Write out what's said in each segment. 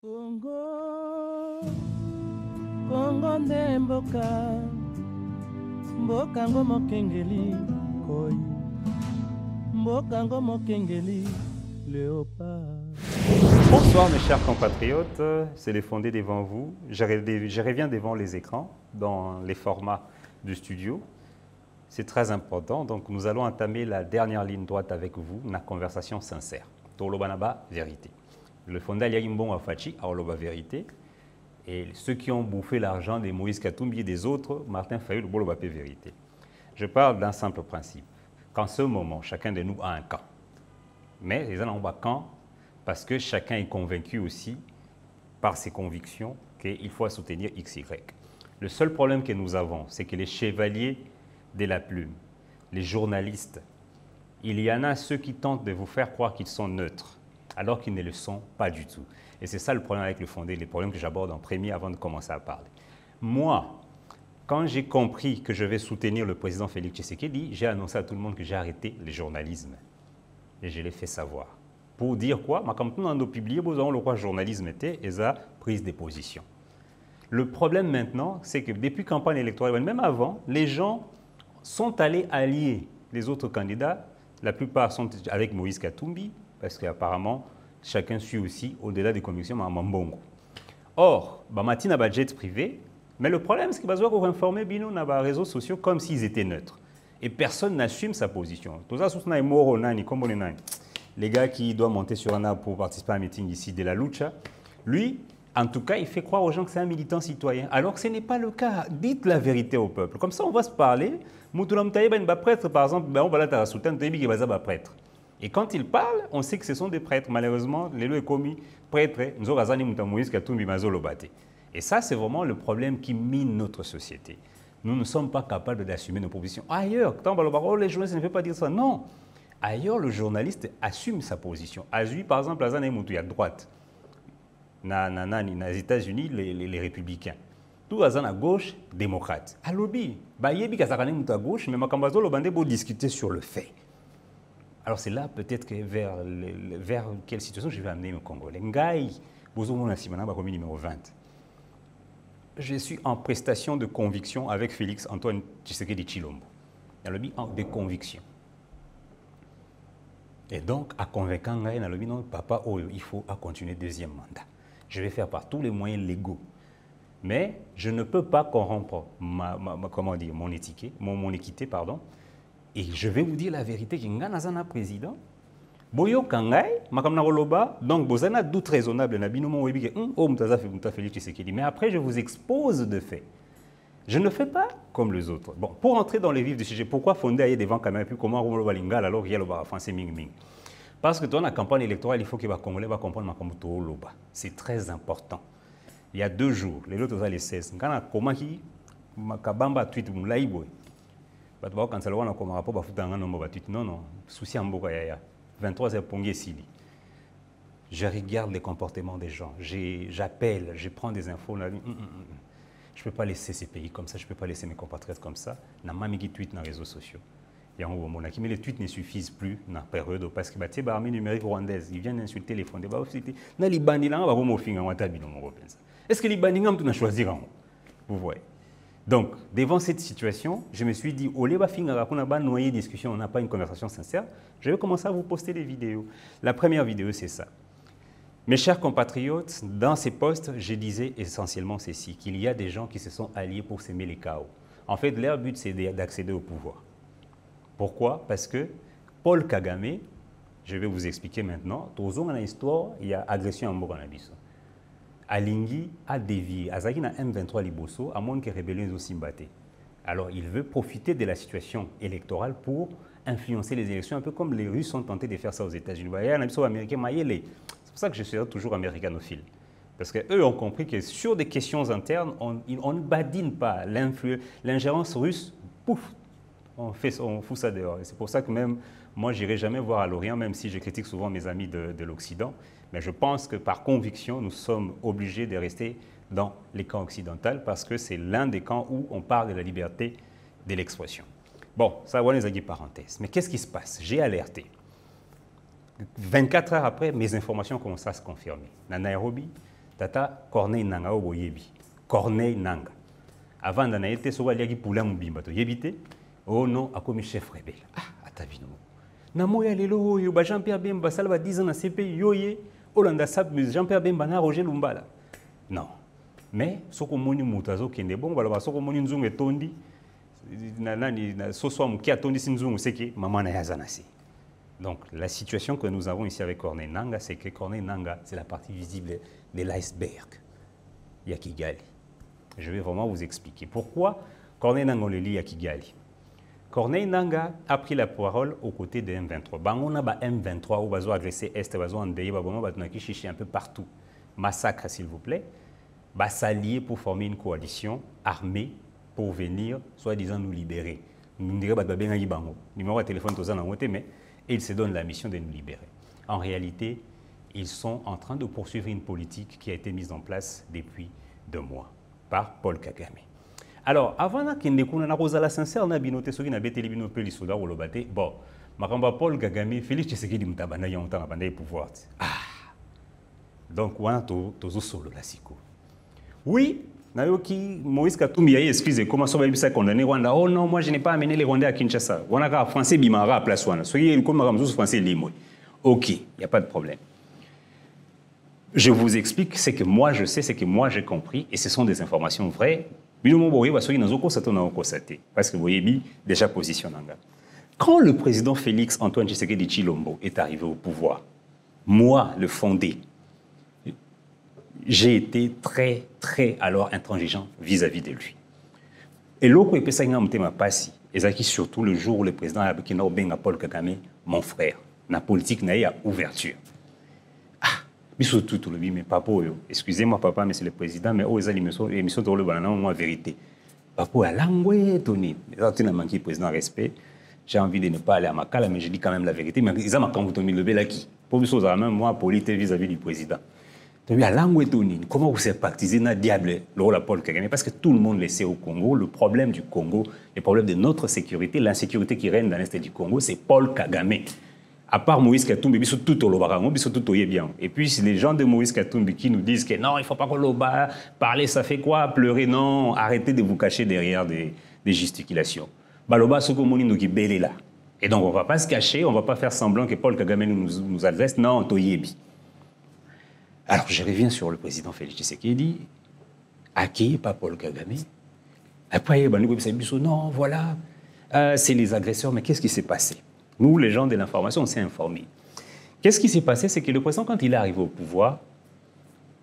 Congo, Congo nde mboka, mboka ngo mokengeli koi, mboka ngo mokengeli léopard. Bonsoir mes chers compatriotes, c'est les Fondés devant vous. Je reviens devant les écrans dans les formats du studio. C'est très important, donc nous allons entamer la dernière ligne droite avec vous, la conversation sincère. Tolobanaba, vérité. Le Fondé Aliagimbon Afachi, Aoloba vérité. Et ceux qui ont bouffé l'argent des Moïse Katumbi et des autres, Martin Fayou, le Bolobapé vérité. Je parle d'un simple principe. Qu'en ce moment, chacun de nous a un camp. Mais les gens ont un camp parce que chacun est convaincu aussi par ses convictions qu'il faut soutenir XY. Le seul problème que nous avons, c'est que les chevaliers de la plume, les journalistes, il y en a ceux qui tentent de vous faire croire qu'ils sont neutres, alors qu'ils ne le sont pas du tout. Et c'est ça le problème avec le Fondé, les problèmes que j'aborde en premier avant de commencer à parler. Moi, quand j'ai compris que je vais soutenir le président Félix Tshisekedi, j'ai annoncé à tout le monde que j'ai arrêté le journalisme. Et je l'ai fait savoir. Pour dire quoi? Comme tout le monde a publié, vous avez le quoi journalisme était et ça prise de position. Le problème maintenant, c'est que depuis campagne électorale, même avant, les gens sont allés allier les autres candidats. La plupart sont avec Moïse Katumbi, parce qu'apparemment, chacun suit aussi, au-delà des convictions, Mambongo. Or, Matina a un jet privé, mais le problème, c'est qu'ils vont informer Bino dans les réseaux sociaux comme s'ils étaient neutres. Et personne n'assume sa position. Les gars qui doivent monter sur un arbre pour participer à un meeting ici de la lucha, lui, en tout cas, il fait croire aux gens que c'est un militant citoyen, alors que ce n'est pas le cas. Dites la vérité au peuple. Comme ça, on va se parler. Prêtre, par exemple, on va la soutenir, prêtre. Et quand ils parlent, on sait que ce sont des prêtres. Malheureusement, les lois commis prêtres, et ça, c'est vraiment le problème qui mine notre société. Nous ne sommes pas capables d'assumer nos positions. Ailleurs, les journalistes ne peuvent pas dire ça. Non. Ailleurs, le journaliste assume sa position. Azui, par exemple, il y a droite. Dans les États-Unis, les républicains. Tout à gauche, démocrate. À lobby, il y a à gauche, mais il faut discuter sur le fait. Alors c'est là peut-être que vers quelle situation je vais amener le Congolais. Numéro 20. Je suis en prestation de conviction avec Félix Antoine Tshisekedi Tshilombo. Dans le but de conviction. Et donc, à convaincre dans le but, papa, il faut continuer deuxième mandat. Je vais faire par tous les moyens légaux. Mais je ne peux pas corrompre mon équité, pardon. Et je vais vous dire la vérité, qu'il y a un président. Boyo Kangay, donc vous avez un doute raisonnable, mais après je vous expose de faits. Je ne fais pas comme les autres. Bon, pour entrer dans les vifs du sujet, pourquoi Fondé aille devant caméra, puis comment on va lingal alors qu'il y a le français ming ming? Parce que dans la campagne électorale, il faut que les Congolais comprendre Loba. C'est très important. Il y a 2 jours, les autres les 16. Quand comment qui Makabamba tweet Moulaïboy. Non, non, souci en Boga 23h Pongé Sili. Je regarde les comportements des gens, j'appelle, je prends des infos. Je ne peux pas laisser ces pays comme ça, je ne peux pas laisser mes compatriotes comme ça. Je n'ai pas mis de tweet dans les réseaux sociaux. Mais les tweets ne suffisent plus dans la période parce que l'armée numérique rwandaise, ils viennent insulter les fondés. Est-ce que les bandits ont choisi? Vous voyez. Donc, devant cette situation, je me suis dit, au lieu de noyer discussion, on n'a pas une conversation sincère, je vais commencer à vous poster des vidéos. La première vidéo, c'est ça. Mes chers compatriotes, dans ces posts, je disais essentiellement ceci, qu'il y a des gens qui se sont alliés pour s'aimer les chaos. En fait, leur but, c'est d'accéder au pouvoir. Pourquoi? Parce que Paul Kagame, je vais vous expliquer maintenant, dans une histoire, il y a agression en Moranabis. Alingi a dévié. Azaki na M23 Liboso, à moins que rébellion aussi batté. Alors, il veut profiter de la situation électorale pour influencer les élections, un peu comme les Russes ont tenté de faire ça aux États-Unis. C'est pour ça que je suis toujours américanophile. Parce qu'eux ont compris que sur des questions internes, on ne badine pas l'ingérence russe. Pouf, on fout ça dehors. Et c'est pour ça que même moi, je n'irai jamais voir à l'Orient, même si je critique souvent mes amis de l'Occident. Mais je pense que par conviction, nous sommes obligés de rester dans les camps occidentaux parce que c'est l'un des camps où on parle de la liberté de l'expression. Bon, ça va les parenthèses. Mais qu'est-ce qui se passe? J'ai alerté. 24 heures après, mes informations commencent à se confirmer. Dans Nairobi, Tata Corneille Nanga Oboyebi. Corneille Nanga. Avant d'en être, ce qu'il y a qui poula mubimba to yebite. Oh non, a comme chef rebelle. Ah, atabino. Namo ya lelo yo ba Jean-Pierre Bemba salva 10 ans na CPI yoye. Olanda sab Jean-Pierre Bemba na Roger Lumbala. Non. Mais ce que moni mutazo kende bon bala ce que moni nzungu etondi na nani na soso mu ki atondi sinzungu c'est que maman na yazanasi. Donc la situation que nous avons ici avec Corneille Nanga, c'est que Corneille Nanga, c'est la partie visible de l'iceberg. Il y a Kigali. Je vais vraiment vous expliquer pourquoi Corneille Nanga on le lit à Kigali. Corneille Nanga a pris la parole aux côtés de M23. On a M23 où bazo agressé Est, bazo endeuillé, baboma batunaki chichi un peu partout. Massacre s'il vous plaît. S'allier pour former une coalition armée pour venir, soi-disant, nous libérer. Nous dirait numéro de téléphone, mais ils se donnent la mission de nous libérer. En réalité, ils sont en train de poursuivre une politique qui a été mise en place depuis 2 mois par Paul Kagame. Alors, avant que la sincère, on a binoté ce qui a été libéré soda ou le baté. Bon, Makamba Paul Kagame, Félix Tshisekedi Mtabana, il y a longtemps à pouvoir. Ah! Donc, on a tout solo la siko. Oui, Moïse Katumbi a excusé comment ça va être condamné Rwanda. Oh non, moi je n'ai pas amené les Rwandais à Kinshasa. On a français bimara à place Rwanda. Soyez comme Ramzous français limo. Ok, il n'y a pas de problème. Je vous explique ce que moi je sais, ce que moi j'ai compris, et ce sont des informations vraies. Parce que vous voyez déjà positionné. Quand le président Félix Antoine Tshisekedi Tshilombo est arrivé au pouvoir, moi, le fondé, j'ai été très alors intransigeant vis-à-vis de lui. Et l'autre est ça m'a passé. Et ça qui surtout le jour où le président a benga Paul Kagame, mon frère, la politique n'a eu ouverture. Ah, mais surtout tout le monde, mais papa, excusez-moi papa, mais c'est le président, mais oh les émissions de le banana moi vérité. Papa a langoué Tony, tu n'as manqué président respect. J'ai envie de ne pas aller à Makala, mais je dis quand même la vérité. Mais ils ont quand vous le belaki. Pour vous chose même moi polité vis-à-vis du président. Comment vous êtes partisé dans le diable le rôle de Paul Kagame? Parce que tout le monde le sait au Congo, le problème du Congo, le problème de notre sécurité, l'insécurité qui règne dans l'Est du Congo, c'est Paul Kagame. À part Moïse Katumbi, ils sont tout au Lobarango, ils sont tout au bien. Et puis les gens de Moïse Katumbi qui nous disent que non, il ne faut pas qu'on l'oba, parler ça fait quoi, pleurer, non, arrêtez de vous cacher derrière des gesticulations. Baloba Sokomoni nous qui belé là. Et donc on ne va pas se cacher, on ne va pas faire semblant que Paul Kagame nous adresse, non, Toyebi. Alors, je reviens sur le président Félix Tshisekedi, accueilli par Paul Kagame. Après, non, voilà, c'est les agresseurs, mais qu'est-ce qui s'est passé? Nous, les gens de l'information, on s'est informés. Qu'est-ce qui s'est passé? C'est que le président, quand il est arrivé au pouvoir,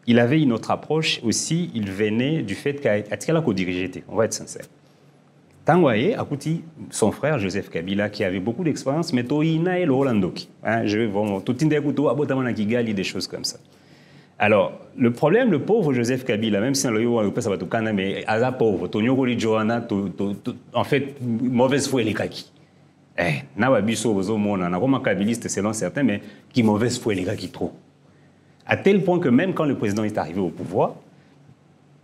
il avait une autre approche aussi, il venait du fait qu'il a co-dirigé, on va être sincère. Tangoye a coûté son frère Joseph Kabila, qui avait beaucoup d'expérience, mais Toïna et le Rolandoki. Je vais vraiment tout Kigali, des choses comme ça. Alors, le problème, le pauvre Joseph Kabila, même si on le ça va tout canner, mais à la pauvre, Tonyogoli Johanna, en fait, mauvaise foi les kaki. Nawabiso, on a vraiment kabiliste selon certains, mais qui mauvaise foi les kaki trop. À tel point que même quand le président est arrivé au pouvoir,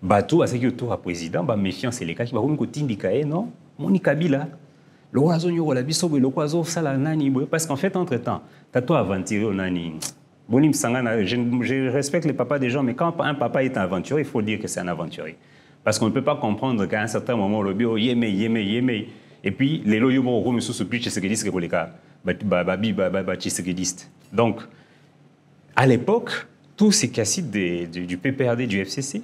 Batou, à ce qui est autour à président, méfiance et les kaki, non, Moni Kabila. Le oiseau, la biso, le oiseau, ça la nani, parce qu'en fait, entre-temps, t'as toi aventuré au nani. Je respecte les papas des gens, mais quand un papa est un aventurier, il faut dire que c'est un aventurier. Parce qu'on ne peut pas comprendre qu'à un certain moment, le bio, yémé. Et puis, les loyaux vont remettre sous ce plus tchéséguédiste que les cas, tchéséguédiste. Donc, à l'époque, tous ces caciques du PPRD, du FCC,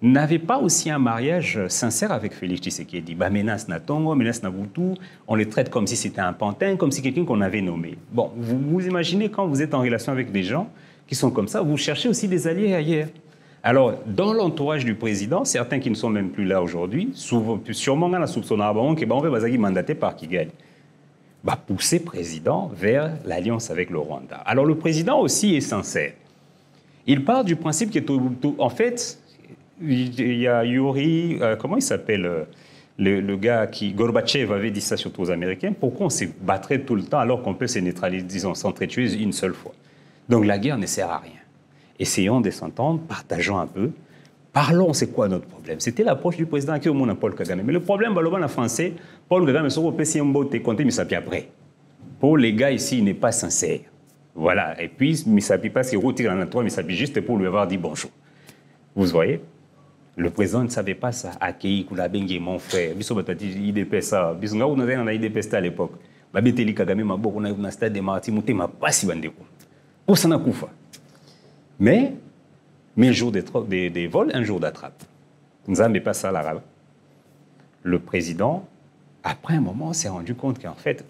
n'avaient pas aussi un mariage sincère avec Félix Tshisekedi. Menace Natongo, Menace Nabutu, on les traite comme si c'était un pantin, comme si quelqu'un qu'on avait nommé. Bon, vous imaginez quand vous êtes en relation avec des gens qui sont comme ça, vous cherchez aussi des alliés ailleurs. Alors, dans l'entourage du président, certains qui ne sont même plus là aujourd'hui, sûrement dans la soupçonne que on va mandaté par Kigali, pousser le président vers l'alliance avec le Rwanda. Alors, le président aussi est sincère. Il part du principe que, en fait, il y a Yuri, comment il s'appelle, le gars qui, Gorbatchev avait dit ça surtout aux Américains, pourquoi on se battrait tout le temps alors qu'on peut se neutraliser, disons, s'entretuer une seule fois? Donc la guerre ne sert à rien. Essayons de s'entendre, partageons un peu, parlons, c'est quoi notre problème? C'était l'approche du président qui est au monde à Paul Kagame. Mais le problème, en français, Paul Kagame, c'est qu'on compter Misapi après. Pour les gars ici, il n'est pas sincère. Voilà. Et puis, Misapi, parce qu'il retire en toi, Misapi juste pour lui avoir dit bonjour. Vous voyez, le président ne savait pas ça. Akei Koulabengi, mon frère, IDP ça, on a IDP à l'époque. Babeteli Kagame Maboko na stade de Marti Mutema pas si bandeko. Pour ça na koufa. Mais jour des vols, un jour d'attrape. Nous n'avons pas ça là. Le président, après un moment, s'est rendu compte qu'en fait,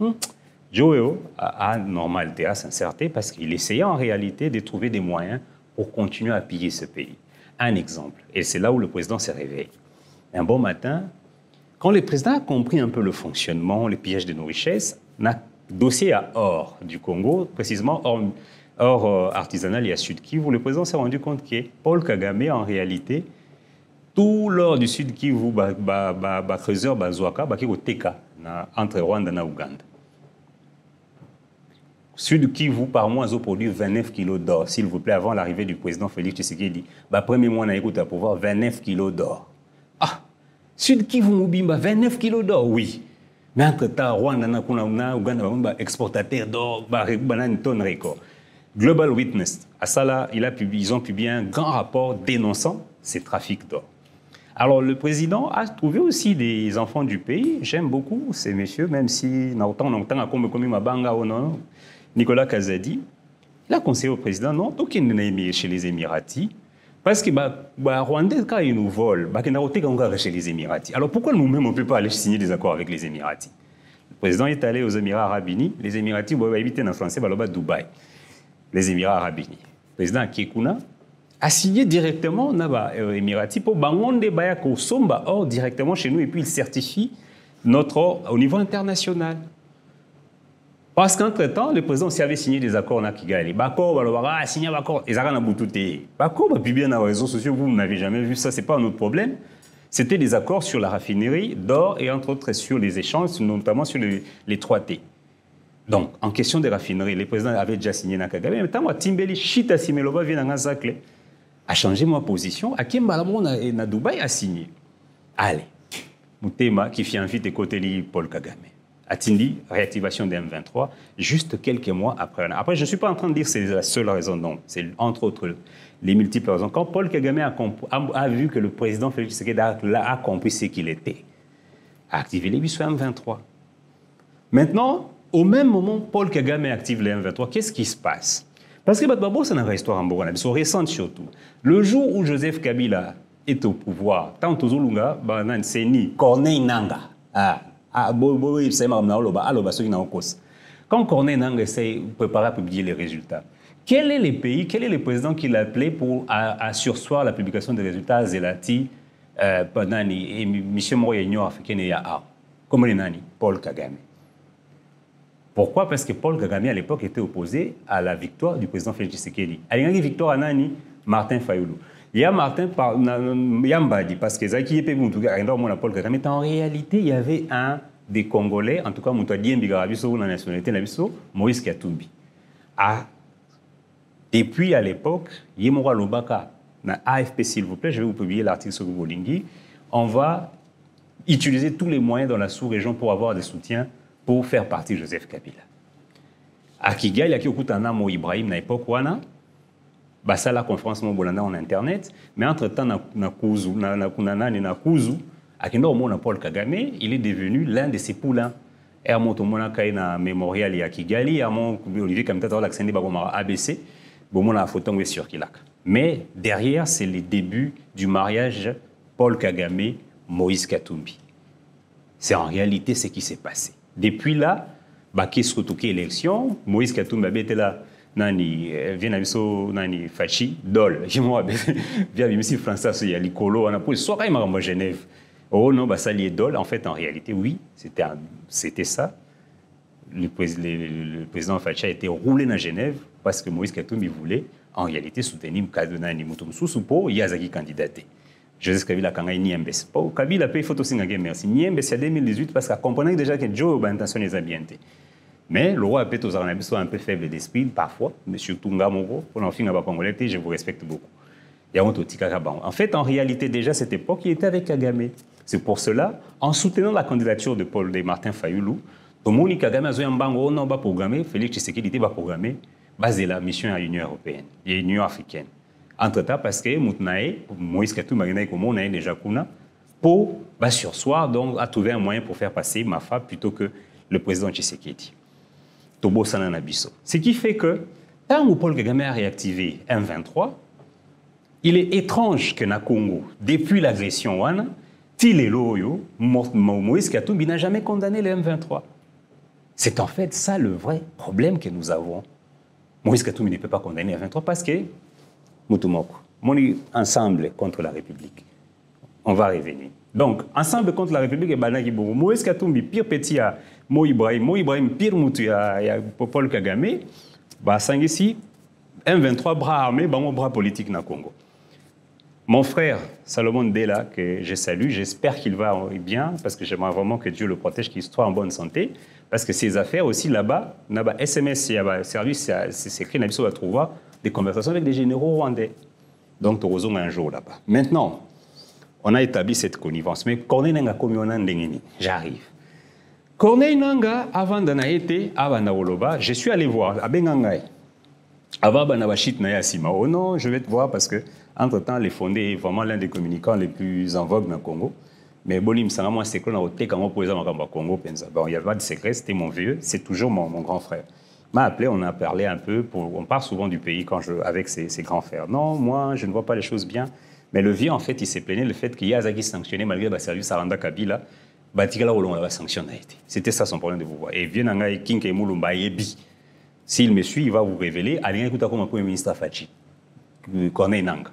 Joe a normalité, a sincérité, parce qu'il essayait en réalité de trouver des moyens pour continuer à piller ce pays. Un exemple, et c'est là où le président s'est réveillé. Un bon matin, quand le président a compris un peu le fonctionnement, les pièges de nos richesses, on a dossier à Or du Congo, précisément Or artisanal et à Sud Kivu, le président s'est rendu compte que Paul Kagame, en réalité, tout l'or du Sud Kivu, creuseur, Bazouaka, Teka, entre Rwanda et Ouganda. Sud Kivu, par mois, a produit 29 kilos d'or, s'il vous plaît, avant l'arrivée du président Félix Tshisekedi. Premier mois, on a écouté à pouvoir 29 kilos d'or. Ah, Sud Kivu, Moubimba, 29 kilos d'or, oui. Mais entre-temps, Rwanda, Ouganda, exportateur d'or, une tonne record. Global Witness, à ça là, ils ont publié un grand rapport dénonçant ces trafics d'or. Alors, le président a trouvé aussi des enfants du pays. J'aime beaucoup ces messieurs, même si, Nicolas Kazadi, il a conseillé au président, non, donc il n'est pas chez les Émiratis, parce que Rwandais, quand ils nous volent, ils ne chez les Émiratis. Alors, pourquoi nous-mêmes, on ne peut pas aller signer des accords avec les Émiratis? Le président est allé aux Émirats Arabes Unis. Les Émiratis, ils vont éviter en français, Dubaï. Les Émirats Arabes Unis. Le président Kekuna a signé directement aux Émiratis pour Bangonde Bayako Somba or directement chez nous et puis il certifie notre or au niveau international. Parce qu'entre-temps, le président s'y avait signé des accords à Kigali. Bako, signé un accord. Et ça a été Bako, bien dans les réseaux sociaux, vous n'avez jamais vu ça, ce n'est pas un autre problème. C'était des accords sur la raffinerie d'or et entre autres sur les échanges, notamment sur les 3T. Donc, en question des raffineries, le président avait déjà signé Nakagame. Mais tant que Timbeli, Chita Simeloba vient dans Zacle, a changé ma position. À Kimbalamon et na Dubaï a signé. Allez, Moutema qui fait invite côté Paul Kagame. Atindi, réactivation des M23, juste quelques mois après. Après, je ne suis pas en train de dire que c'est la seule raison, non. C'est entre autres les multiples raisons. Quand Paul Kagame a vu que le président Félix Tshisekedi a compris ce qu'il était, a activé les M23. Maintenant, au même moment, Paul Kagame active les M23. Qu'est-ce qui se passe? Parce que c'est une histoire en Bourgogne, c'est récente surtout. Le jour où Joseph Kabila est au pouvoir, tant que Zolunga, c'est ni Corneille Nanga. Quand Corneille Nanga essaie de préparer à publier les résultats, quel est le président qui l'a appelé pour à sursoir la publication des résultats Zelati, et Michel Moya Union africaine et Yahar? Comme les nani, Paul Kagame. Pourquoi? Parce que Paul Kagame, à l'époque, était opposé à la victoire du président Félix Tshisekedi. Il y a une victoire à Nani, Martin Fayoulou. Il y a Martin Yambadi, parce que Zaki Paul Kagame. En réalité, il y avait un des Congolais, en tout cas, Moutouadien Bigarabiso, la nationalité Nabiso, Moïse Katumbi. Depuis à l'époque, Yemora Lobaka, na AFP, s'il vous plaît, je vais vous publier l'article sur Gobolingui. On va utiliser tous les moyens dans la sous-région pour avoir des soutiens pour faire partie de Joseph Kabila. À Kigali, il y a Okutana Mo Ibrahim, à l'époque, ça la conférence Bolanda en Internet, mais entre-temps, na Kuzu, à Paul Kagame, il est devenu l'un de ses poulains. Et à Motomona Kaina Mémorial et à Kigali, à Olivier Kamita, l'accent Bagomara ABC, Bomona Fotongue sur Kilak. Mais derrière, c'est les débuts du mariage Paul Kagame-Moïse Katumbi. C'est en réalité ce qui s'est passé. Depuis là, qu'est-ce que l'élection, Moïse Katumbi était là. Nani vient nani fachi dol moi via monsieur François il y a l'icolo on a pour soit quand même à Genève oh non ça lié dol en fait en réalité oui c'était ça le président Fachi a été roulé dans Genève parce que Moïse Katumbi voulait en réalité soutenir Nani Mutumsu pour Yazaki candidaté Joseph Kabila Kanga Niembes pour Kabila paye photo singa merci Niembes c'est 2018 parce qu'à comprendre déjà que Joe a intention les ambientés. Mais le roi Pétos Arnabi soit un peu faible d'esprit, parfois, monsieur Tunga Moro, pour l'enfin à Congolais, je vous respecte beaucoup. Il y a un En fait, en réalité, déjà à cette époque, il était avec Kagame. C'est pour cela, en soutenant la candidature de Martin Fayoulou, Tomoni Kagame a un bango, non, pas programmé, Félix Tshisekedi était pas programmé, basé la mission à l'Union européenne et l'Union africaine. Entre-temps, parce que Moïse Katumbi est déjà pour sursoir, donc à trouver un moyen pour faire passer Mafa plutôt que le président Tshisekedi. Tobo Sananabiso. Ce qui fait que, tant que Paul Kagame a réactivé M23, il est étrange que na Congo, depuis l'agression Wana, Moïse Katumbi n'a jamais condamné le M23. C'est en fait ça le vrai problème que nous avons. Moïse Katumbi ne peut pas condamner le M23 parce que Moutoumoko, on est ensemble contre la République. On va revenir. Donc, ensemble contre la République et Banaki Bogo. Moïse Katumbi, pire petit à Mo Ibrahim, pire moutou à Paul Kagame, bah, ici, M23 bras armés, bras politique na Congo. Mon frère Salomon Dela, que je salue, j'espère qu'il va bien, parce que j'aimerais vraiment que Dieu le protège, qu'il soit en bonne santé, parce que ses affaires aussi là-bas, SMS, il y a service, c'est écrit, on va trouver des conversations avec des généraux rwandais. Donc, tu as un jour là-bas. Maintenant, on a établi cette connivence. Mais Corneille Nanga, j'arrive. Corneille Nanga, avant d'en été, avant d'Awoloba, je suis allé voir à Bengangaï. Avant Banabachit Naya Sima. Oh non, je vais te voir parce que, entre-temps, les fondés est vraiment l'un des communicants les plus en vogue dans le Congo. Mais Bolim, ça moi, c'est que l'on a été quand on posait dans le Congo. Bon, il n'y avait pas de secret, c'était mon vieux, c'est toujours mon grand frère. M'a appelé, on a parlé un peu, on parle souvent du pays avec ses grands frères. Non, moi, je ne vois pas les choses bien. Mais le vieux, en fait, il s'est plaigné le fait qu'il y a Azaki sanctionné malgré le service Aranda Kabila. Batikala Olon va sanctionner. C'était ça son problème de pouvoir. Et vieux Nangaï King et Moulumba Yebi. S'il me suit, il va vous révéler. Allez, écoutez comme un premier ministre Fachi. Corneille Nanga.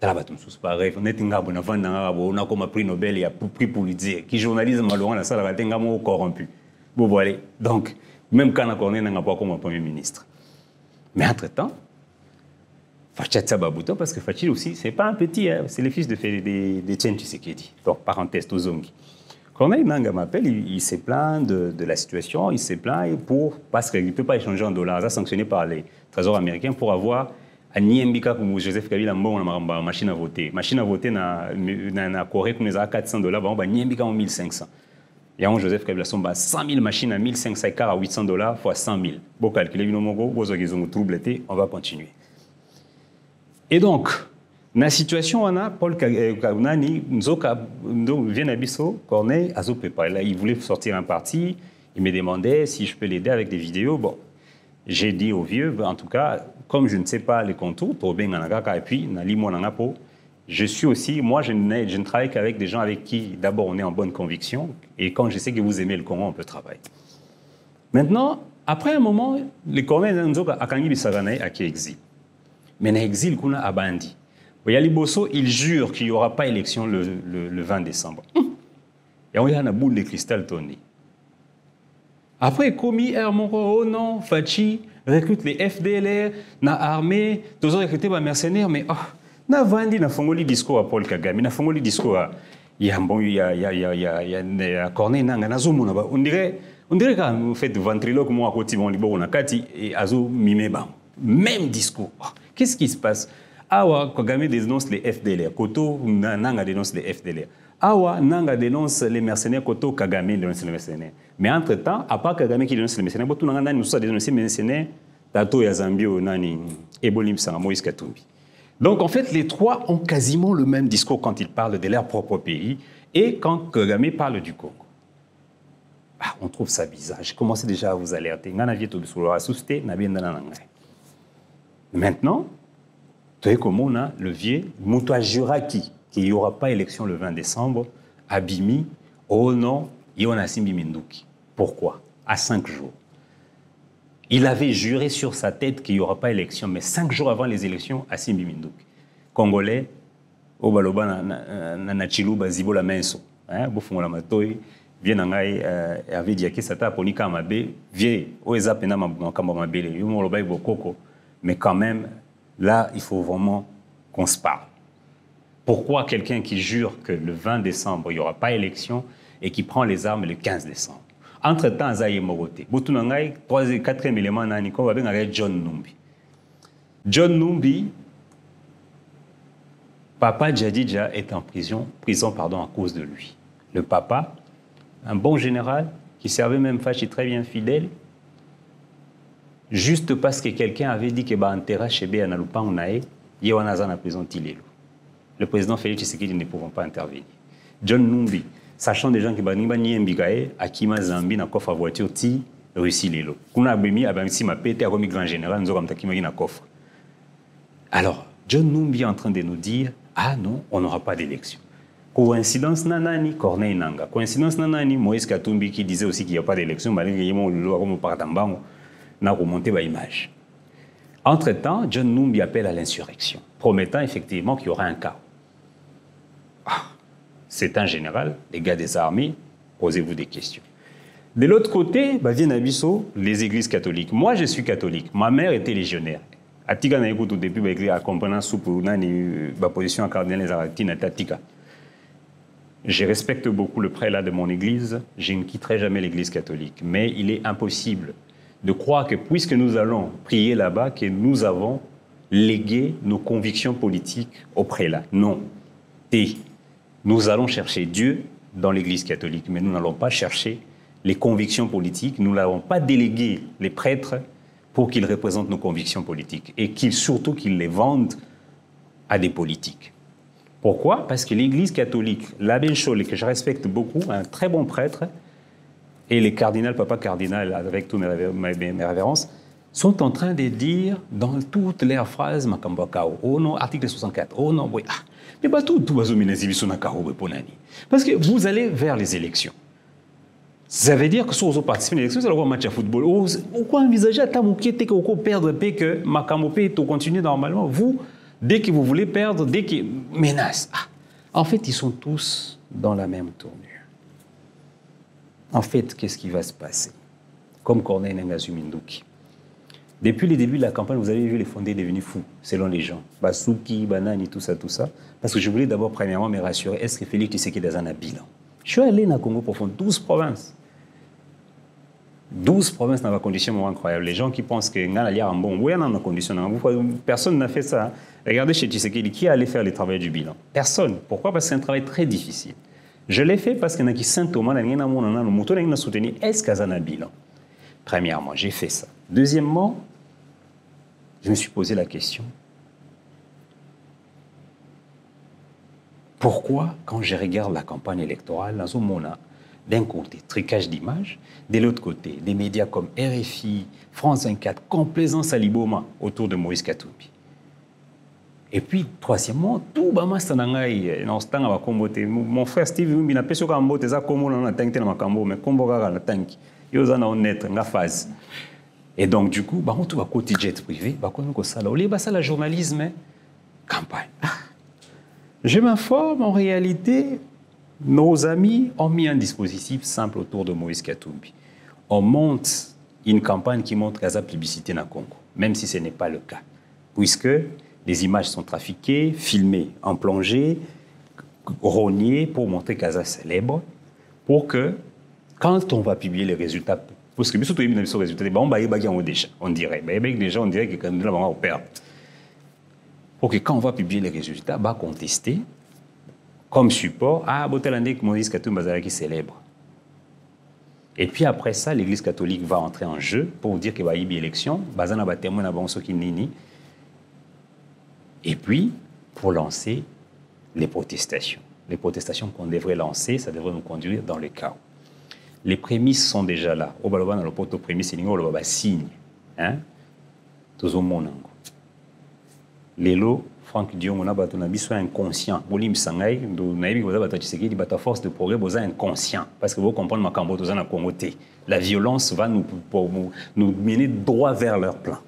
Talabatum sous pareil. On est un gars, on a comme un prix Nobel et un prix Pulitzer. Qui journalisme malheureux, la salle va être un gars corrompu. Vous voyez. Donc, même quand Corneille Nanga pas comme un premier ministre. Mais entre-temps, Fachi Tsababouton, parce que Fachi aussi, c'est pas un petit, hein, c'est le fils de Tchen Tshisekedi. Donc, parenthèse, Tozongi. Corneille Nanga m'appelle, il s'est plaint de la situation, il s'est plaint parce qu'il ne peut pas échanger en dollars, ça sanctionné par les trésors américains pour avoir à Niembika comme Joseph Kabila une machine à voter. Machine à voter dans la Corée, comme les a $400, bah, Niembika en 1500. Et en Joseph Kabila, sont 100 000 machines à 1500 écarts à $800 fois 100 000. Bon, calculez, on va continuer. Et donc, dans la situation, on a Paul Kagame, Corneille, il voulait sortir un parti, il me demandait si je peux l'aider avec des vidéos. Bon, j'ai dit au vieux, en tout cas, comme je ne sais pas les contours, et puis, je suis aussi, moi, je ne travaille qu'avec des gens avec qui, d'abord, on est en bonne conviction, et quand je sais que vous aimez le Congo, on peut travailler. Maintenant, après un moment, les Corneille, à qui exil. Mais dans l'exil, on a Abandi. Il jure qu'il n'y aura pas élection le 20 décembre. Et on a une boule de cristal tournée. Après, Komi, oh non, Fachi recrute les FDLR, na armée, tous ont recruté les mercenaires, mais na Vandi, na fongoli discours à Paul Kagame, na fongoli discours à Corneille Nanga, na Zoumou. On dirait quand vous faites ventriloque, moi, à côté, on a Kati et Azo Mimeba. Même discours. Qu'est-ce qui se passe? Awa, Kagame dénonce les FDLR. Koto, Nanga dénonce les FDLR. Awa, Nanga dénonce les mercenaires. Koto, Kagame dénonce les mercenaires. Mais entre-temps, à part Kagame qui dénonce les mercenaires, Boto Nanga nous a dénoncé les mercenaires. Tato Yazambio, Nani, Ebolim Sanga, Moïse Katumbi. Donc, en fait, les trois ont quasiment le même discours quand ils parlent de leur propre pays et quand Kagame parle du Congo. On trouve ça bizarre. J'ai commencé déjà à vous alerter. Maintenant, comme le vieux, Moutoua Juraki, qu'il n'y aura pas élection le 20 décembre, Abimi, oh non, Yonasimbi Minduki. Pourquoi? À 5 jours. Il avait juré sur sa tête qu'il n'y aura pas élection, mais 5 jours avant les élections, à Simbi Minduki. Congolais, Obaloba Nachiluba Zibola Menso, Bofongola Matoy, Vienangai avait dit que Sata Ponika Mabe, Vie, Oeza Pena Mabukamba Mabele, Yumoloba Bokoko, mais quand même, là, il faut vraiment qu'on se parle. Pourquoi quelqu'un qui jure que le 20 décembre, il n'y aura pas élection et qui prend les armes le 15 décembre? Entre-temps, Zaye Moroté. Boutounangaï, 4e élément, Naniko, va bien John Numbi. John Numbi, Papa Djadidja est en prison à cause de lui. Le papa, un bon général, qui servait même Fachi très bien fidèle, juste parce que quelqu'un avait dit que Antera Chebe Analupa Unae, Yewana na prison Tilelo. Le président Félix Tshisekedi ne pouvant pas intervenir. John Numbi, sachant des gens qui baniba Niembikae, Akima Zambi na coffre à voiture ti Russie Lelo. Kuna abemi abamisi ma pété à remis grand général nous avons takima na coffre. Alors, John Numbi est en train de nous dire ah non, on n'aura pas d'élection. Coïncidence nanani Corneille Nanga. Coïncidence nanani Moïse Katumbi qui disait aussi qu'il n'y a pas d'élection, malgré qu'il n'a remonté ma image. Entre-temps, John Numbi appelle à l'insurrection, promettant effectivement qu'il y aura un chaos. Ah, c'est un général, les gars des armées, posez-vous des questions. De l'autre côté, viennent Abisso, les églises catholiques. Moi, je suis catholique. Ma mère était légionnaire. Atika na écoute au début, à comprendre la position à cardinal les Aratina Tatika. Je respecte beaucoup le prélat de mon église. Je ne quitterai jamais l'église catholique. Mais il est impossible de croire que puisque nous allons prier là-bas, que nous avons légué nos convictions politiques au prélat. Non. Et nous allons chercher Dieu dans l'église catholique, mais nous n'allons pas chercher les convictions politiques. Nous n'avons pas délégué les prêtres pour qu'ils représentent nos convictions politiques et surtout qu'ils les vendent à des politiques. Pourquoi? Parce que l'église catholique, l'abbé Cholet, que je respecte beaucoup, un très bon prêtre, et les cardinals, papa cardinal, avec toutes mes révérences, sont en train de dire dans toutes leurs phrases, oh non, article 64, oh non, oui, mais tout parce que vous allez vers les élections. Ça veut dire que si vous participez à l'élection, vous allez avoir un match à football. Ou quoi envisager à Tamoukété que vous perdre, que Makamopé continue normalement. Vous, dès que vous voulez perdre, dès que menace. En fait, ils sont tous dans la même tournure. En fait, qu'est-ce qui va se passer? Comme Corneille Nengazuminduki. Depuis le début de la campagne, vous avez vu les fondés devenus fous, selon les gens. Basuki, Banani, tout ça. Parce que je voulais d'abord, premièrement, me rassurer, est-ce que Félix Tshisekedi est dans un bilan? Je suis allé dans le Congo profond, 12 provinces. 12 provinces dans la condition incroyable. Les gens qui pensent que personne n'a fait ça. Regardez chez Tshisekedi, qui est allé faire le travail du bilan? Personne. Pourquoi? Parce que c'est un travail très difficile. Je l'ai fait parce qu'il y en a qui Saint-Thomas, est-ce qu'il y a un bilan? Premièrement, j'ai fait ça. Deuxièmement, je me suis posé la question. Pourquoi, quand je regarde la campagne électorale, dans un d'un côté, tricage d'images, de l'autre côté, des médias comme RFI, France 24, complaisance à Liboma autour de Moïse Katumbi. Et puis, troisièmement, tout le monde mon frère Steve Numbi n'a pas su qu'on a comme on a tanké dans ma cambo, mais comme on a tanké, il y a une phase. Et donc, du coup, on va côté jet privé, on va la journalisme, campagne. Je m'informe, en réalité, nos amis ont mis un dispositif simple autour de Moïse Katumbi. On monte une campagne qui montre Gaza plébiscité dans le Congo, même si ce n'est pas le cas, puisque les images sont trafiquées, filmées en plongée, rognées pour montrer Gaza célèbre, pour que, quand on va publier les résultats, parce que bien sûr, les résultats, on dirait, déjà, on dirait que nous allons perdre. Pour que quand on va publier les résultats, on va contester comme support, Moïse Katumbi qui célèbre. Et puis après ça, l'Église catholique va entrer en jeu pour dire qu'il va y avoir une élection, et puis pour lancer les protestations. Les protestations qu'on devrait lancer, ça devrait nous conduire dans le chaos. Les prémices sont déjà là. Au Baloba, dans le poteau prémices, c'est un signe. Tout le monde. Lelo, Franck Dion, on a soit inconscient. Bolim Sangay, à force de progrès, vous êtes inconscient. Parce que vous comprenez, la violence va nous mener droit vers leur plan.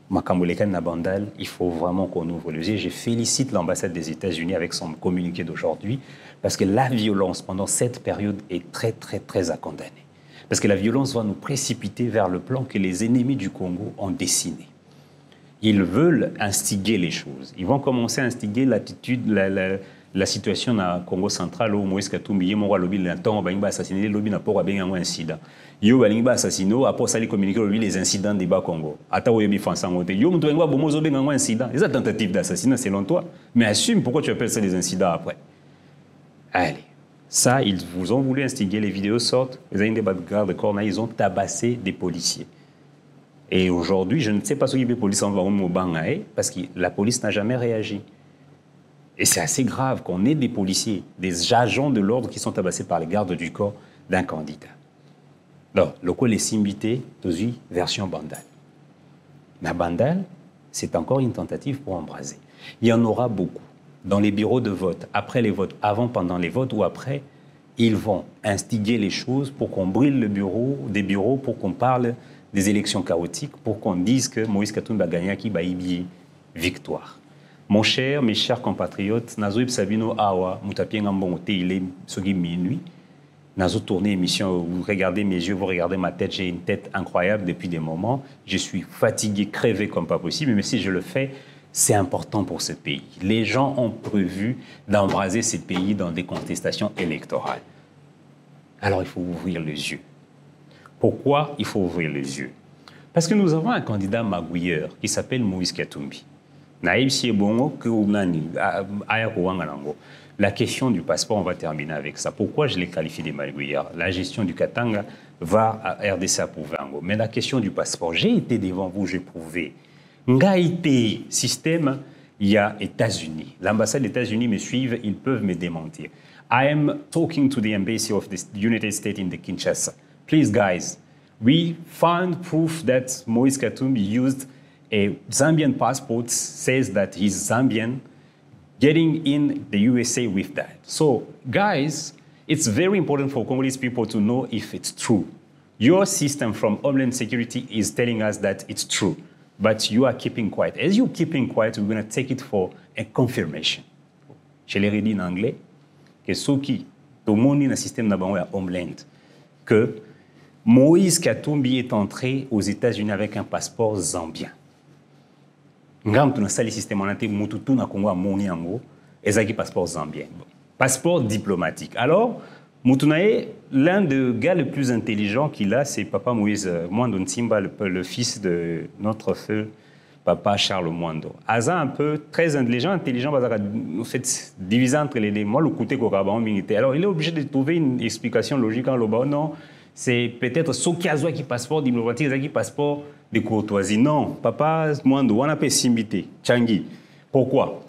Il faut vraiment qu'on ouvre les yeux. Je félicite l'ambassade des États-Unis avec son communiqué d'aujourd'hui, parce que la violence pendant cette période est très, très, très à condamner. Parce que la violence va nous précipiter vers le plan que les ennemis du Congo ont dessiné. Ils veulent instiguer les choses. Ils vont commencer à instiguer l'attitude, la situation dans le Congo central où Moïse Katumbi, assassiné, un incident. Yo balingi assassiné, après ça, les communiqués les incidents des bas Congo. Attends, il y a un incident. C'est une tentative d'assassinat selon toi. Mais assume pourquoi tu appelles ça des incidents après. Allez. Ça, ils vous ont voulu instiguer, les vidéos sortent, les gardes de corps, ils ont tabassé des policiers. Et aujourd'hui, je ne sais pas ce qui est police en parce que la police n'a jamais réagi. Et c'est assez grave qu'on ait des policiers, des agents de l'ordre qui sont tabassés par les gardes du corps d'un candidat. Donc, le coup les simbités, version Bandal. La Bandal, c'est encore une tentative pour embraser. Il y en aura beaucoup. Dans les bureaux de vote, après les votes, avant, pendant les votes ou après, ils vont instiguer les choses pour qu'on brûle des bureaux, pour qu'on parle des élections chaotiques, pour qu'on dise que Moïse Katumbi a gagné qui baïbi victoire. Mon cher, mes chers compatriotes, Nazoïb Sabino Awa, Moutapien Ngambongote, il est minuit. Nazo tourné émission, vous regardez mes yeux, vous regardez ma tête, j'ai une tête incroyable depuis des moments. Je suis fatigué, crevé comme pas possible, mais si je le fais, c'est important pour ce pays. Les gens ont prévu d'embraser ce pays dans des contestations électorales. Alors il faut ouvrir les yeux. Pourquoi il faut ouvrir les yeux? Parce que nous avons un candidat magouilleur qui s'appelle Moïse Katumbi. La question du passeport, on va terminer avec ça. Pourquoi je l'ai qualifié de magouilleur? La gestion du Katanga va à RDC approuver. Mais la question du passeport, j'ai été devant vous, j'ai prouvé. Ngaïté, système, il y a États-Unis. L'ambassade des États-Unis me suivent, ils peuvent me démentir. I am talking to the embassy of the United States in the Kinshasa. Please, guys, we found proof that Moïse Katumbi used a Zambian passport, says that he's Zambian, getting in the USA with that. So, guys, it's very important for Congolese people to know if it's true. Your system from Homeland Security is telling us that it's true, but you are keeping quiet. As you're keeping quiet, we're going to take it for a confirmation. Je l'ai redit en anglais, que ceux qui, tout le monde dans le système de Homeland, que Moïse Katumbi est entré aux États-Unis avec un passeport zambien. Ngam tu na sali système en ante mututu na Congo amoni yango ezaki passeport zambien. Passeport diplomatique. Alors Mutunae, l'un des gars les plus intelligents qu'il a, c'est Papa Moïse Mwando Ntimba, le fils de notre feu Papa Charles Mwando. Aza un peu très intelligent, en fait, divisé entre les deux. Moi, le côté Kokaban militaire. Alors, il est obligé de trouver une explication logique en Loba. Non, c'est peut-être ce qui a qui passeport diplomatique, qui passeport de courtoisie. Non, Papa Mwando, on a pas simbité, Changi. Pourquoi?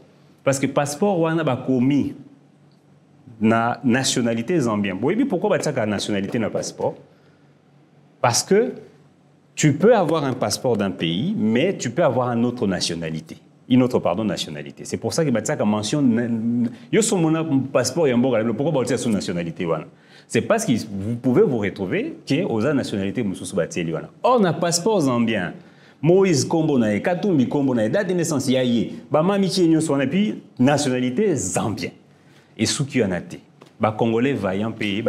Parce que passeport, on a commis na nationalité zambienne. Oui, pourquoi on a la nationalité dans passeport? Parce que tu peux avoir un passeport d'un pays, mais tu peux avoir une autre nationalité. Nationalité. C'est pour ça que tu as mentionné, yo son mon passeport et un bon, pourquoi tu as son nationalité? C'est parce que vous pouvez vous retrouver qui aux nationalités or na passeport zambien. Moïse Kombo na Katumbi Kombo na date de naissance yaye. Ba mami chenyo so na puis nationalité zambien. Et ce qui en a été. Les Congolais vaillants pays,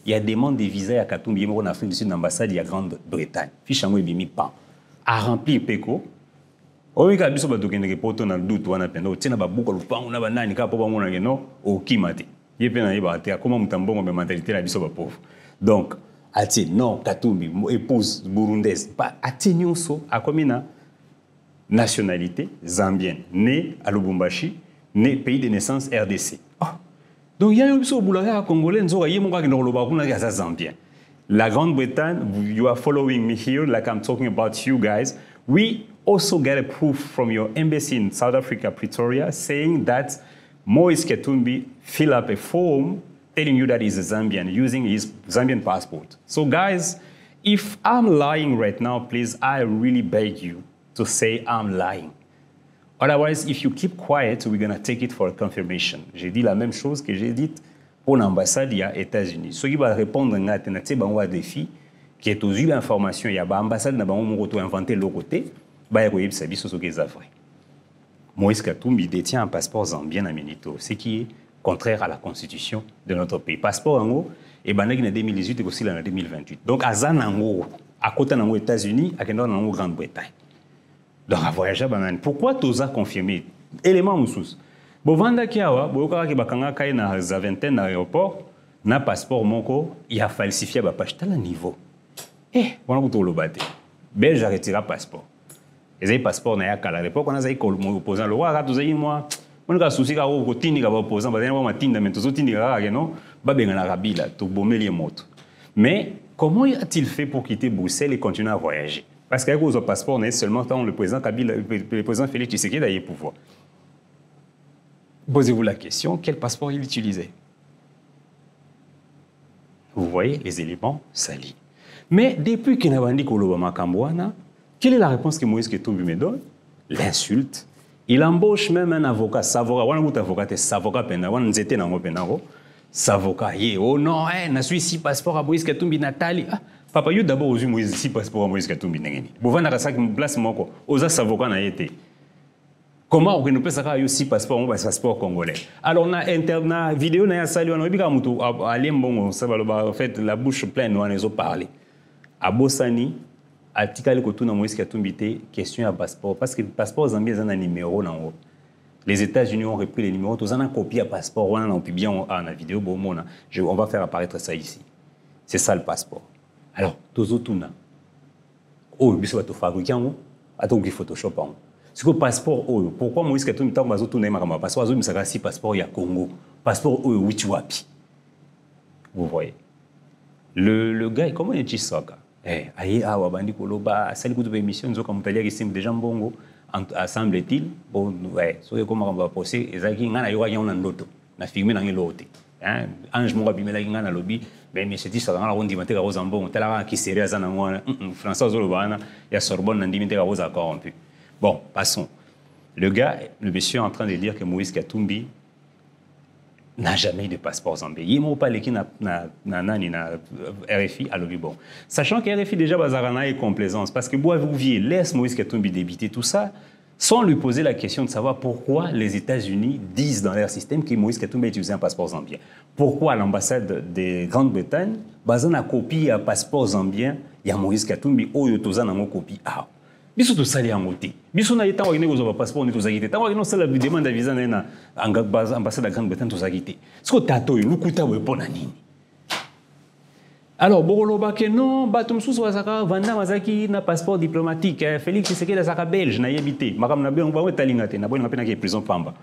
il y a demande de visa à Katumbi en Afrique du Sud, l'ambassade de la Grande-Bretagne. Fiche en Webimi pas. A rempli Peko. Oui, quand ils ont besoin de reporter dans le doute, on a peine. On tient à beaucoup de gens, on a besoin de capoter mon agent au Kimate. Il y a peine à y battre. Comment on t'embonne ma mentalité la biso pauvre. Donc, ati non Katumbi, épouse burundaise, pas ati nyonso a combien nationalité zambienne, né à Lubumbashi. Né pays de naissance RDC. Oh. Donc il y a un peu de Congolais, la Grande-Bretagne, you are following me here, like I'm talking about you guys. We also get a proof from your embassy in South Africa, Pretoria, saying that Moïse Katumbi fill up a form telling you that he's a Zambian, using his Zambian passport. So guys, if I'm lying right now, please, I really beg you to say I'm lying. Otherwise, if you keep quiet, we're going to take it for a confirmation. J'ai dit la même chose que j'ai dit pour l'ambassade des États-Unis. Ceux qui vont répondre à un défi qui est aux yeux d'information, il y a l'ambassade qui a inventé l'autre côté, il Moïse Katumbi détient un passeport zambien à Minito, ce qui est contraire à la constitution de notre pays. Passeport en haut, et en 2018 et aussi en 2028. Donc, à Zanango, à côté des États-Unis, à la Grande-Bretagne. Donc, à voyager, pourquoi tu as confirmé? Élément moussous. Bon, vanda kiawa, boyoka ki bakanga kai na Zaventem na aéroport, na passeport moko, il a falsifié ba page tel niveau. On a bouto le baté. Belge a retiré passeport. Et les passeports na ya kala l'époque on a zai ko opposant le roi tu zai moi. On a souci ka ko tindi ka opposant ba na matinda men to tindi ka no ba benga na rabila to bomeli moto. Mais comment a-t-il fait pour quitter Bruxelles et continuer à voyager? Parce qu'avec vos passeports, on est seulement quand le président Kabila, le président Félix Tshisekedi a eu le pouvoir. Posez-vous la question, quel passeport il utilisait? Vous voyez les éléments salis. Mais depuis qu'il n'a dit Kambouana, quelle est la réponse que Moïse Katumbi me donne? L'insulte. Il embauche même un avocat, Savoka. On a un avocat, c'est Savoka Pena, on a un Savoka. Oh non, n'a suis si passeport à Moïse Katumbi Nathalie. Papa, il d'abord aux Moïse si passeport à Moïse Katumbi Nangeni. Bouvana Rassak me place mon aux Savoka n'a été. Comment on peut savoir aussi passeport congolais? Alors on a interna vidéo na sali on obika mutu ali mbongo sabaloba en fait la bouche pleine on les a parlé. À Bossani article ko tuna Moïse Katumbi te question à passeport parce que passeport zambie a un numéro là haut. Les États-Unis ont repris les numéros, tous en a copié à passeport, on a publié en la vidéo bon on va faire apparaître ça ici. C'est ça le passeport. Alors tozo tuna. Oh biso ba to fabriquer ngo ato ki Photoshop ngo. C'est que le passeport, pourquoi Moïse Katumbi a tourné le passeport? Il passeport ya Congo. Passeport Wichiwapi. Vous voyez. Le gars, comment est-il ça? Aïe, ah, wabandi koloba, sali kutu émission, nous avons dit que déjà mbongo, semble-t-il, bon, ouais, so comment on va passer, ezaki ngana yoga yana ndoto, na filmé na ngelote. Hein, ange mo babimela ngana lobby, ben mais c'est dit ça dans la ronde dimate ka rozambongo, tela ki sérieux za na ngwana, François Zolobana, ya Sorbonne na ndimite ka roza corrompu. Bon, passons. Le gars, le monsieur est en train de dire que Moïse Katumbi n'a jamais eu de passeport zambien. Il m'a parlé qu'il n'a RFI à l'objet. Bon. Sachant que RFI déjà bazarana et complaisance, parce que Bois-Vouvier laisse Moïse Katumbi débiter tout ça, sans lui poser la question de savoir pourquoi les États-Unis disent dans leur système que Moïse Katumbi a utilisé un passeport zambien. Pourquoi l'ambassade de Grande-Bretagne, basant a copie un passeport zambien, il y a Moïse Katumbi, Oyotoza n'a pas copie. Ah. Biso to sali angote biso na yeta wagine gozo passeport ni to zakite ta wagine sala demande visa na ambassade de Grande-Bretagne to zakite siko tato lukuta we pona nini. Alors boroloba ke non batum susu wasaka vanda mazaki na passeport diplomatique Félix Tshisekedi la saka belge na yebité makam na be on va wetalinga te na boy na pena ke prison pamba.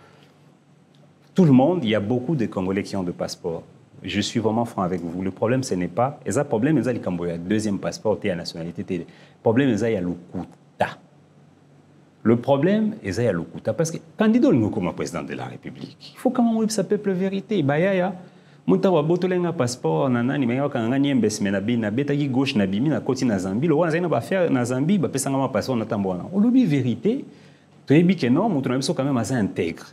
Tout le monde, il y a beaucoup de Congolais qui ont de passeport. Je suis vraiment franc avec vous. Le problème, ce n'est pas... Et ça, le problème, c'est qu'il y a deuxième passeport, il y a la nationalité. Le problème, c'est qu'il y a le coût. Le problème, c'est qu'il y a le coût. Parce que candidat comme président de la République, il faut quand même que ça peuple vérité. Bayaya, montawa botolenga passeport nanani mais quand ngani mbes menabi na betaki gauche na bimi na koti na Zambie, le wana zaina ba faire na Zambie ba pesa ngama passeport na tambona. On lobi vérité. Tu es que non, mon biso quand même assez intègre.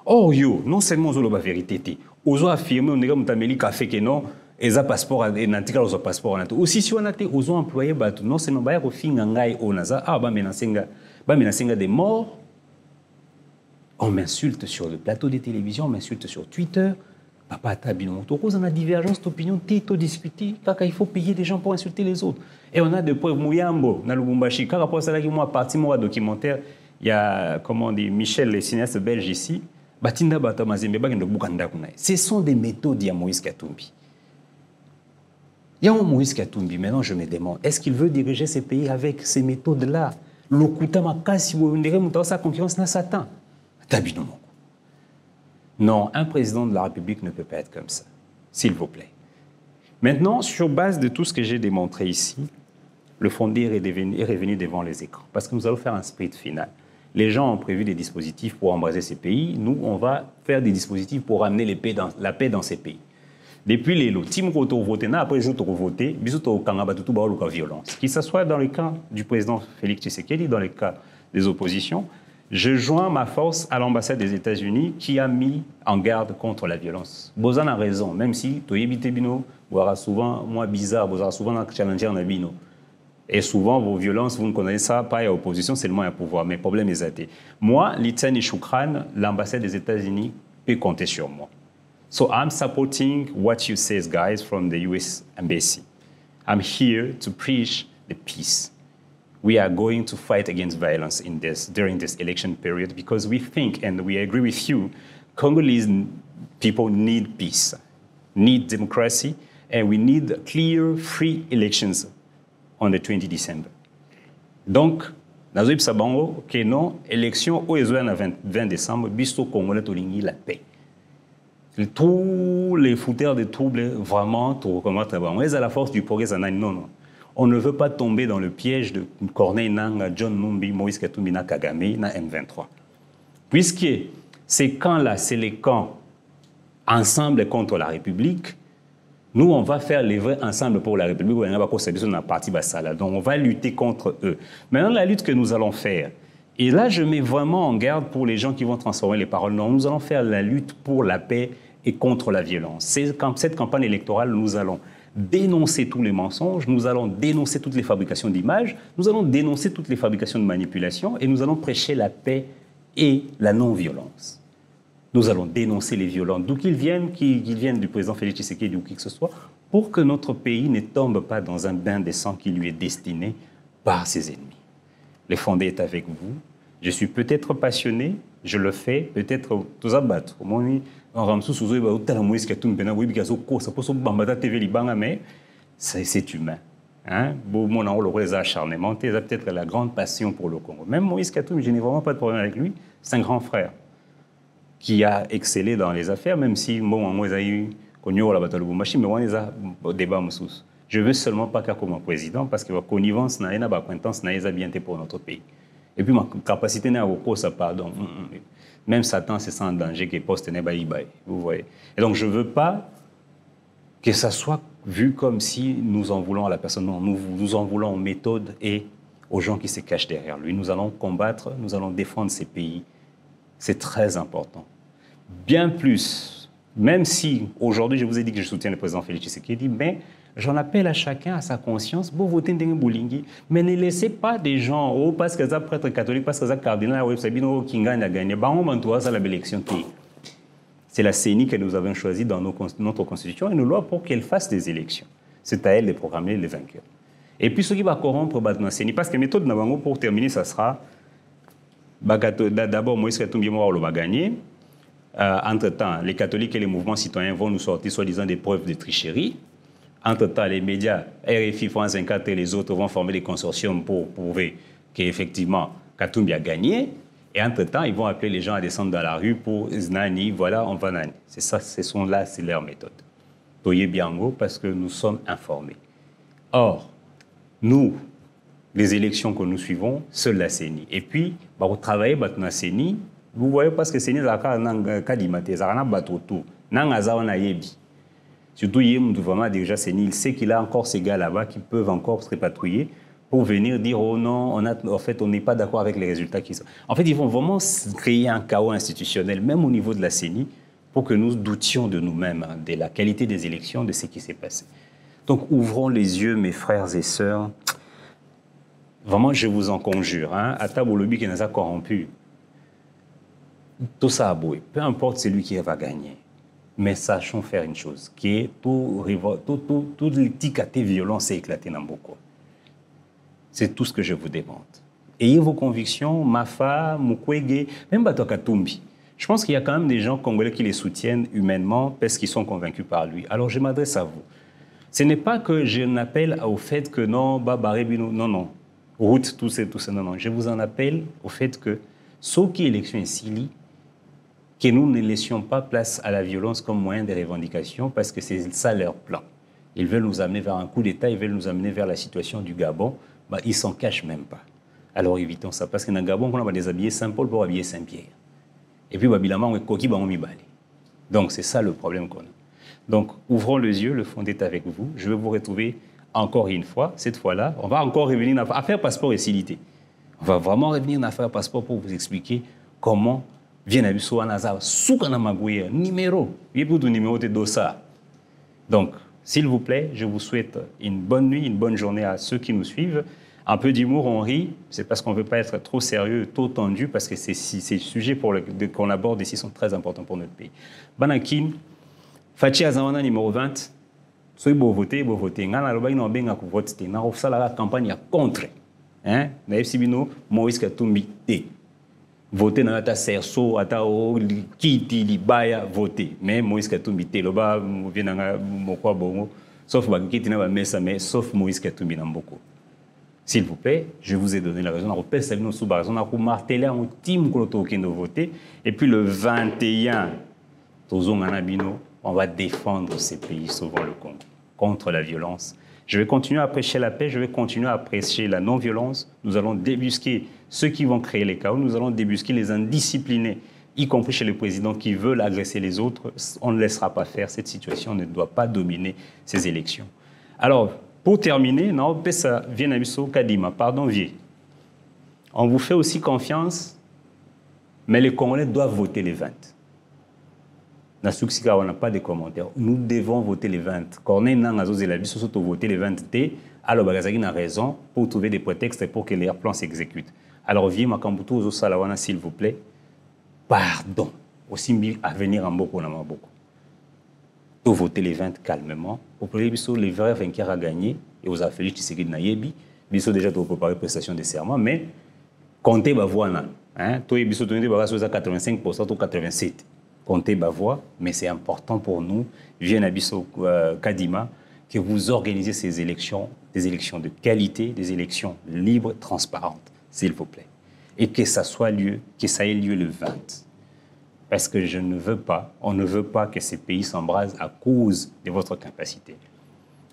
Or yo, non seulement on loba vérité té, ozo affirmer on nega mutameli café que non, eza passeport et nantika ozo passeport na to. Aussi si on a té ozo employé ba non seulement ba ko finga ngai onaza ba menacenga des morts. On m'insulte sur le plateau de télévision, on m'insulte sur Twitter. Papa Tabino, on a divergence d'opinion, tito discuter, il faut payer des gens pour insulter les autres. Et on a des preuves, Mouyambo, dans le Lubumbashi, par rapport à ça, moi, parti mon documentaire, il y a, comment on dit, Michel, le cinéaste belge ici, Batinda Batamazembe, ce sont des méthodes de Moïse Katumbi. Il y a un Moïse Katumbi, maintenant je me demande, est-ce qu'il veut diriger ces pays avec ces méthodes-là? L'Okuta Makasi, vous direz, sa concurrence n'a Satan. Tabino. Non, un président de la République ne peut pas être comme ça, s'il vous plaît. Maintenant, sur base de tout ce que j'ai démontré ici, le fondé est revenu devant les écrans, parce que nous allons faire un sprint final. Les gens ont prévu des dispositifs pour embraser ces pays. Nous, on va faire des dispositifs pour amener la paix dans ces pays. Depuis les lots, Tim Koto voté, après je voté, Bisuto Kangabatutu Baoluka violence. Qu'il soit dans le cas du président Félix Tshisekedi, dans le cas des oppositions, je joins ma force à l'ambassade des États-Unis qui a mis en garde contre la violence. Bozan a raison, même si Toyebite Bino, voira souvent, moi bizarre, Bozan souvent challenger en Bino. Et souvent, vos violences, vous ne connaissez ça, pas à opposition, seulement à pouvoir. Mais le problème est athée. Moi, Litani Choukran, l'ambassade des États-Unis peut compter sur moi. So I'm supporting what you say, guys, from the US Embassy. I'm here to preach the peace. We are going to fight against violence during this election period because we think, and we agree with you, Congolese people need peace, need democracy, and we need clear, free elections on the 20 December. Donc, nous avons que non, élection au 20 décembre, bisto Congolais tolingi la paix. Tous les fouteurs de troubles, vraiment, tu recommandes très bien. On est à la force du progrès, non, non. On ne veut pas tomber dans le piège de Corneille Nangaa, John Numbi, Moïse Katumbi, Kagame, na M23. Puisque ces camps-là, c'est les camps ensemble contre la République, nous, on va faire les vrais ensemble pour la République. Donc, on va lutter contre eux. Maintenant, la lutte que nous allons faire, et là, je mets vraiment en garde pour les gens qui vont transformer les paroles. Non, nous allons faire la lutte pour la paix et contre la violence. Cette campagne électorale, nous allons dénoncer tous les mensonges, nous allons dénoncer toutes les fabrications d'images, nous allons dénoncer toutes les fabrications de manipulation et nous allons prêcher la paix et la non-violence. Nous allons dénoncer les violents, d'où qu'ils viennent du président Félix Tshisekedi ou qui que ce soit, pour que notre pays ne tombe pas dans un bain de sang qui lui est destiné par ses ennemis. Le Fondé est avec vous. Je suis peut-être passionné, je le fais, peut-être tous abattre. Mais c'est humain. Mon acharnement, c'est peut-être la grande passion pour le Congo. Même Moïse Katumbi, je n'ai vraiment pas de problème avec lui. C'est un grand frère qui a excellé dans les affaires, même si je veux seulement pas qu'à comme président, parce que la connivence n'a pas d'acquaintance, n'a bien été pour notre pays. Et puis ma capacité n'a pas ça, pardon. Même Satan se sent en danger que poste n'est pas vous voyez. Et donc je veux pas que ça soit vu comme si nous en voulons à la personne. Non, nous en voulons aux méthodes et aux gens qui se cachent derrière lui. Nous allons combattre, nous allons défendre ces pays. C'est très important. Bien plus, même si aujourd'hui je vous ai dit que je soutiens le président Félix Tshisekedi, mais j'en appelle à chacun à sa conscience pour voter Ndenge Boulingi. Mais ne laissez pas des gens, parce que ça prêtre catholique, parce que ça cardinal, qui gagne à gagner. C'est la CENI que nous avons choisie dans notre constitution et nos lois pour qu'elle fasse des élections. C'est à elle de programmer les vainqueurs. Et puis ce qui va corrompre la CENI, parce que la méthode pour terminer, ça sera d'abord Moïse Katumbi va gagner. Entre-temps, les catholiques et les mouvements citoyens vont nous sortir soi-disant des preuves de tricherie. Entre-temps, les médias, RFI, France 24 et les autres vont former des consortiums pour prouver qu'effectivement Katumbi a gagné. Et entre-temps, ils vont appeler les gens à descendre dans la rue pour Znani, voilà, on va Nani. C'est ça, c'est leur méthode. Toye Biango, parce que nous sommes informés. Or, nous, les élections que nous suivons, seule la CENI. Et puis, pour travailler dans la CENI, vous voyez, parce que CENI, surtout, déjà, CENI, il sait qu'il a encore ces gars là-bas qui peuvent encore se répatrouiller pour venir dire, oh non, en fait, on n'est pas d'accord avec les résultats qui sont. En fait, ils vont vraiment créer un chaos institutionnel, même au niveau de la CENI, pour que nous doutions de nous-mêmes, de la qualité des élections, de ce qui s'est passé. Donc, ouvrons les yeux, mes frères et sœurs. Vraiment, je vous en conjure, à Tabolobi qui nous a corrompus. Tout ça a beau, peu importe celui qui va gagner. Mais sachons faire une chose, qui est tout les petits violence est éclaté dans beaucoup. C'est tout ce que je vous demande. Ayez vos convictions, Mafa, Mukwege, même Bato Katumbi. Je pense qu'il y a quand même des gens congolais qui les soutiennent humainement parce qu'ils sont convaincus par lui. Alors je m'adresse à vous. Ce n'est pas que je n'appelle au fait que non, non, route, tout ça, non. Je vous en appelle au fait que, sauf qui élection est que nous ne laissions pas place à la violence comme moyen de revendication parce que c'est ça leur plan. Ils veulent nous amener vers un coup d'État, ils veulent nous amener vers la situation du Gabon. Ils ne s'en cachent même pas. Alors évitons ça. Parce que dans le Gabon, on va déshabiller Saint-Paul pour habiller Saint-Pierre. Et puis, on est coquille, on est balé. Donc, c'est ça le problème qu'on a. Donc, ouvrons les yeux, le Fondé est avec vous. Je vais vous retrouver encore une fois. Cette fois-là, on va encore revenir à affaire passeport et silité. On va vraiment revenir à affaire passeport pour vous expliquer comment vient à Bissou Anazar, Soukana Magouya, numéro. Il y a beaucoup de numéros de dossa. Donc, s'il vous plaît, je vous souhaite une bonne nuit, une bonne journée à ceux qui nous suivent. Un peu d'humour, on rit. C'est parce qu'on ne veut pas être trop sérieux, trop tendu, parce que ces sujets qu'on aborde ici sont très importants pour notre pays. Banakin, Fachi Azawana numéro 20. Soyez beau voter, beau voter. Ngana loba ina benga ku vote te. Na ofsala la campagne ya contre. Hein? Na FCBino Moïse Katumbi te. Voter na ta serso ata o kiti libaya voter. Mais Moïse Katumbi te loba vienanga mokwa bongo. Sauf ba kiti na ba mesa mais sauf Moïse Katumbi na mboko. S'il vous plaît, je vous ai donné la raison. On repère Sabino Souba, on a martelé un team qu'on a voté. Et puis le 21 on va défendre ces pays sauvant le Congo contre la violence. Je vais continuer à prêcher la paix, je vais continuer à prêcher la non-violence. Nous allons débusquer ceux qui vont créer les chaos, nous allons débusquer les indisciplinés, y compris chez les présidents qui veulent agresser les autres. On ne laissera pas faire. Cette situation ne doit pas dominer ces élections. Alors, pour terminer, Kadima, pardon, Vieux. On vous fait aussi confiance, mais les Congolais doivent voter les 20. On n'a pas de commentaires. Nous devons voter les 20. Corneille surtout voter les 20 T. Alors, Bagazaki a raison pour trouver des prétextes pour que les plans s'exécutent. Alors, Vieux Makambutu, s'il vous plaît, pardon. Aussi, à venir en Boko, na Maboko. Pour voter les 20 calmement. Pour que les vrais vainqueurs à gagner, et aux affaires qui s'écrivent Nayebi, ils sont déjà préparés pour prestation de serment, mais comptez ma voix. Toi, ils sont 85% ou 87%. Comptez ma voix, mais c'est important pour nous, Vieux Kadima, que vous organisez ces élections, des élections de qualité, des élections libres, transparentes, s'il vous plaît. Et que ça ait lieu le 20. Parce que on ne veut pas que ces pays s'embrasent à cause de votre capacité.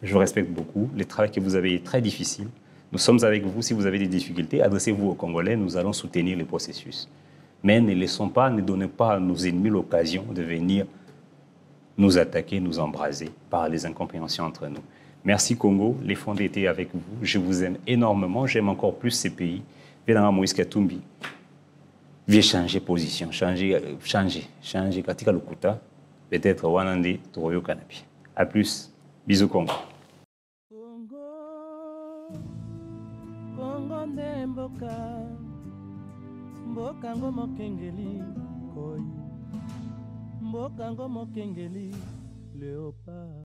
Je vous respecte beaucoup. Le travail que vous avez est très difficile. Nous sommes avec vous. Si vous avez des difficultés, adressez-vous aux Congolais. Nous allons soutenir le processus. Mais ne donnez pas à nos ennemis l'occasion de venir nous attaquer, nous embraser par les incompréhensions entre nous. Merci Congo. Les fonds étaient avec vous. Je vous aime énormément. J'aime encore plus ces pays. Venanga Moïse Katumbi. Viens changer position, changer. Katika Lukuta, peut-être Wanande, Toroyo Kanapi. A plus. Bisous Congo. Congo nde mboka ngo mokengeli koi, mboka ngo mokengeli léopard.